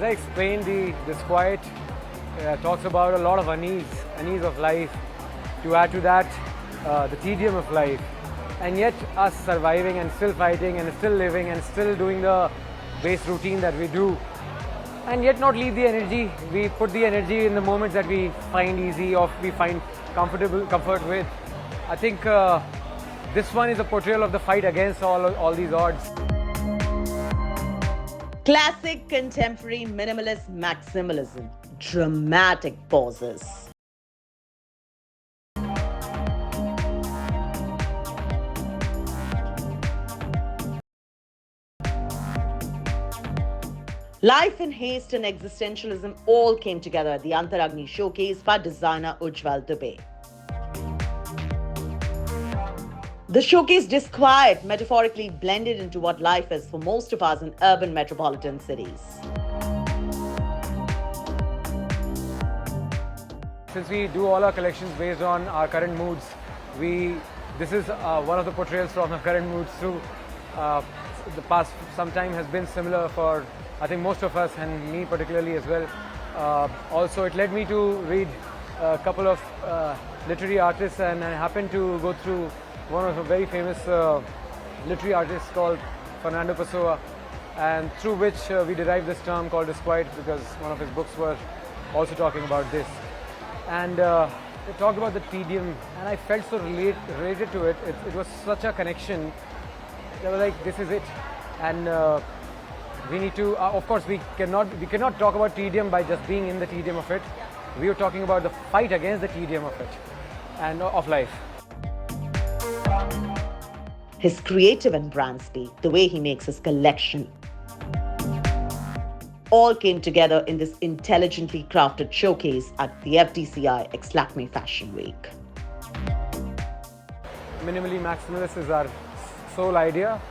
As I explained, the disquiet talks about a lot of unease of life. To add to that, the tedium of life, and yet us surviving and still fighting and still living and still doing the base routine that we do, and yet not leave the energy. We put the energy in the moments that we find easy or we find comfort with. I think this one is a portrayal of the fight against all these odds. Classic contemporary minimalist maximalism. Dramatic pauses. Life in haste and existentialism all came together at the Antar Agni showcase by designer Ujjwal Dubey. The showcase disquiet metaphorically blended into what life is for most of us in urban metropolitan cities. Since we do all our collections based on our current moods, this is one of the portrayals from our current moods through the past some time has been similar for I think most of us, and me particularly as well. Also, it led me to read a couple of literary artists, and I happened to go through one of a very famous literary artists called Fernando Pessoa, and through which we derived this term called disquiet, because one of his books were also talking about this. And they talked about the tedium, and I felt so related to it. It was such a connection. They were like, this is it. And we need to, of course, we cannot talk about tedium by just being in the tedium of it. We are talking about the fight against the tedium of it and of life. His creative and brand speak, the way he makes his collection, all came together in this intelligently crafted showcase at the FDCI x Lakme Fashion Week. Minimally maximalist is our sole idea.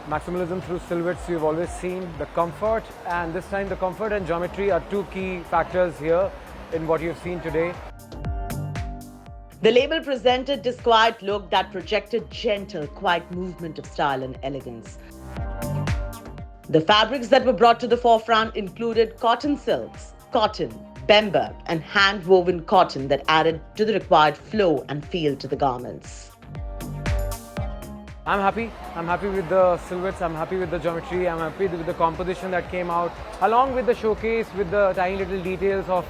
Maximalism through silhouettes you've always seen. The comfort, and this time the comfort and geometry are two key factors here in what you've seen today. The label presented disquiet look that projected gentle, quiet movement of style and elegance. The fabrics that were brought to the forefront included cotton silks, cotton, bemberg, and hand-woven cotton that added to the required flow and feel to the garments. I'm happy with the silhouettes, I'm happy with the geometry, I'm happy with the composition that came out, along with the showcase with the tiny little details of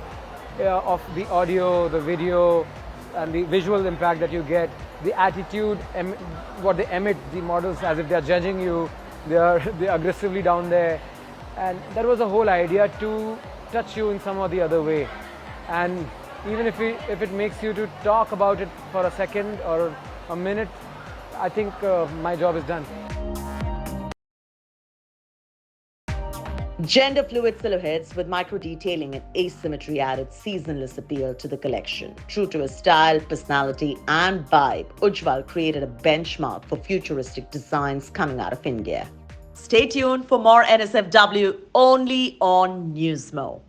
the audio, the video, and the visual impact that you get, the attitude, what they emit, the models as if they're judging you, they're aggressively down there, and that was the whole idea, to touch you in some or the other way. And even if it makes you to talk about it for a second or a minute, I think my job is done. Gender-fluid silhouettes with micro-detailing and asymmetry added seasonless appeal to the collection. True to his style, personality and vibe, Ujjwal created a benchmark for futuristic designs coming out of India. Stay tuned for more NSFW only on Newsmo.